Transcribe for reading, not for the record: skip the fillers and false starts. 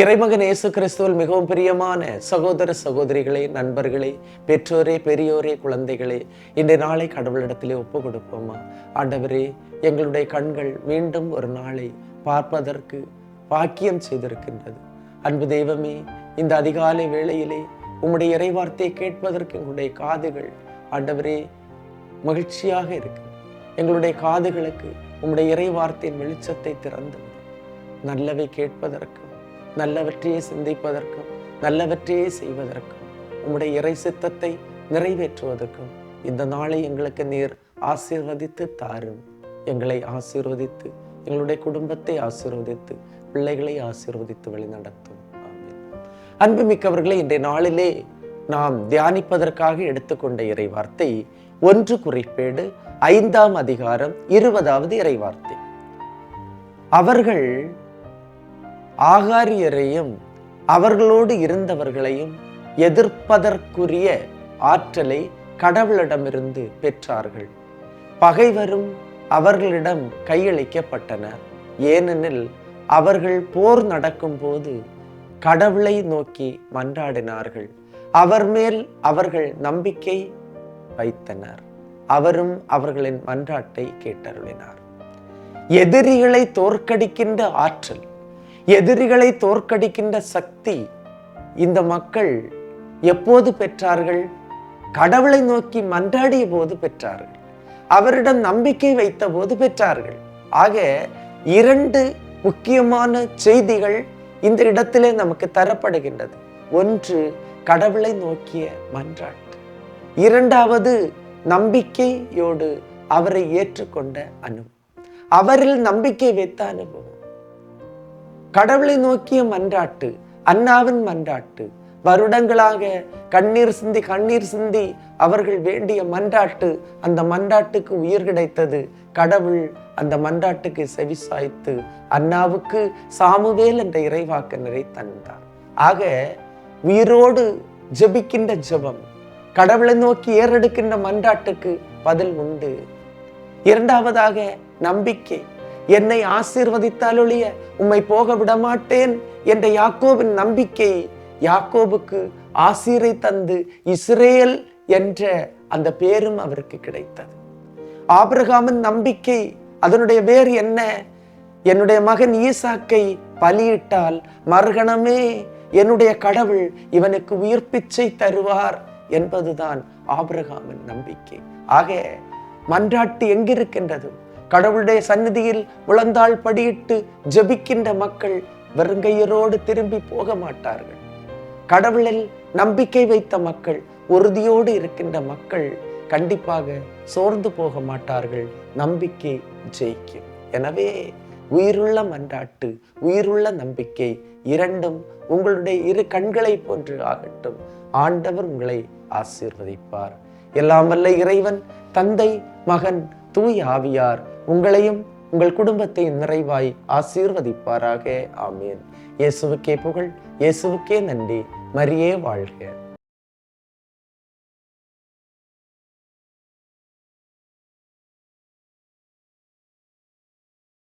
இறைமகன் இயேசு கிறிஸ்துவில் மிகவும் பிரியமான சகோதர சகோதரிகளே, நண்பர்களே, பெற்றோரே, பெரியோரே, குழந்தைகளே, இந்த நாளை கடவுளிடத்திலே ஒப்பு கொடுப்போமா? ஆண்டவரே, எங்களுடைய கண்கள் மீண்டும் ஒரு நாளை பார்ப்பதற்கு பாக்கியம் செய்திருக்கின்றது. அன்பு தெய்வமே, இந்த அதிகாலை வேளையிலே உம்முடைய இறைவார்த்தையை கேட்பதற்கு எங்களுடைய காதுகள் ஆண்டவரே மகிழ்ச்சியாக இருக்கு. எங்களுடைய காதுகளுக்கு உம்முடைய இறைவார்த்தையின் வெளிச்சத்தை திறந்து நல்லவை கேட்பதற்கும், நல்லவற்றையே சிந்திப்பதற்கும், நல்லவற்றையே செய்வதற்கும், உம்முடைய இறை சித்தத்தை நிறைவேற்றுவதற்கும் இந்த நாளை எங்களுக்கு நீர் ஆசீர்வதித்து தாரும். எங்களை ஆசீர்வதித்து, எங்களுடைய குடும்பத்தை ஆசீர்வதித்து, பிள்ளைகளை ஆசீர்வதித்து வழிநடத்தும். ஆமென். அன்புமிக்கவர்களே, இன்றைய நாளிலே நாம் தியானிப்பதற்காக எடுத்துக்கொண்ட இறை வார்த்தை 1 குறிப்பேடு 5ஆம் அதிகாரம் 20வது இறை வார்த்தை. அவர்கள் ஆகாரியரையும் அவர்களோடு இருந்தவர்களையும் எதிர்ப்பதற்குரிய ஆற்றலை கடவுளிடமிருந்து பெற்றார்கள். பகைவரும் அவர்களிடம் கையளிக்கப்பட்டனர். ஏனெனில் அவர்கள் போர் நடக்கும் போது கடவுளை நோக்கி மன்றாடினார்கள். அவர் மேல் அவர்கள் நம்பிக்கை வைத்தனர். அவரும் அவர்களின் மன்றாட்டை கேட்டருளினார். எதிரிகளை தோற்கடிக்கின்ற ஆற்றல், எதிரிகளை தோற்கடிக்கின்ற சக்தி இந்த மக்கள் எப்போது பெற்றார்கள்? கடவுளை நோக்கி மன்றாடிய போது பெற்றார்கள். அவரிடம் நம்பிக்கை வைத்த போது பெற்றார்கள். ஆக 2 முக்கியமான செய்திகள் இந்த இடத்திலே நமக்கு தரப்படுகின்றது. 1, கடவுளை நோக்கிய மன்றாட்டு. 2வது, நம்பிக்கையோடு அவரை ஏற்றுக்கொண்ட அனுபவம், அவரில் நம்பிக்கை வைத்த அனுபவம். கடவுளை நோக்கிய மன்றாட்டு, அன்னாவின் மன்றாட்டு, வருடங்களாக கண்ணீர் சிந்தி அவர்கள் வேண்டிய மன்றாட்டு, அந்த மன்றாட்டுக்கு உயிர் கிடைத்தது. கடவுள் அந்த மன்றாட்டுக்கு செவிசாய்த்து அன்னாவுக்கு சாமுவேல் என்ற இறைவாக்கினரை தந்தார். ஆக உயிரோடு ஜெபிக்கின்ற ஜெபம், கடவுளை நோக்கி ஏறெடுக்கின்ற மன்றாட்டுக்கு பதில் உண்டு. 2வதாக நம்பிக்கை. என்னை ஆசீர்வதித்தாலொழிய உம்மை போக விடமாட்டேன் என்ற யாக்கோபின் நம்பிக்கை யாக்கோபுக்கு ஆசீரை தந்து இஸ்ரேல் என்ற அந்த பேரும் அவருக்கு கிடைத்தது. ஆபிரகாமின் நம்பிக்கை, அதனுடைய வேறு என்ன? என்னுடைய மகன் ஈசாக்கை பலியிட்டால் மறுகணமே என்னுடைய கடவுள் இவனுக்கு உயிர் பிச்சை தருவார் என்பதுதான் ஆபிரகாமின் நம்பிக்கை. ஆக மன்றாட்டு எங்கிருக்கின்றது? கடவுளுடைய சந்நிதியில் முழந்தாள் படியிட்டு ஜெபிக்கின்ற மக்கள் வெறுங்கையரோடு திரும்பி போக மாட்டார்கள். கடவுளில் நம்பிக்கை வைத்த மக்கள், உறுதியோடு இருக்கின்ற மக்கள் கண்டிப்பாக சோர்ந்து போக மாட்டார்கள். நம்பிக்கை ஜெயிக்கும். எனவே உயிருள்ள மன்றாட்டு, உயிருள்ள நம்பிக்கை, 2ம் உங்களுடைய 2 கண்களை போன்று ஆகட்டும். ஆண்டவர் உங்களை ஆசீர்வதிப்பார். எல்லாம் வல்ல இறைவன், தந்தை, மகன், தூய ஆவியார் உங்களையும் உங்கள் குடும்பத்தை நிறைவாய் ஆசீர்வதிப்பாராக. ஆமேன். இயேசுவுக்கே புகழ், இயேசுவுக்கே நன்றி. மரியே வாழ்க.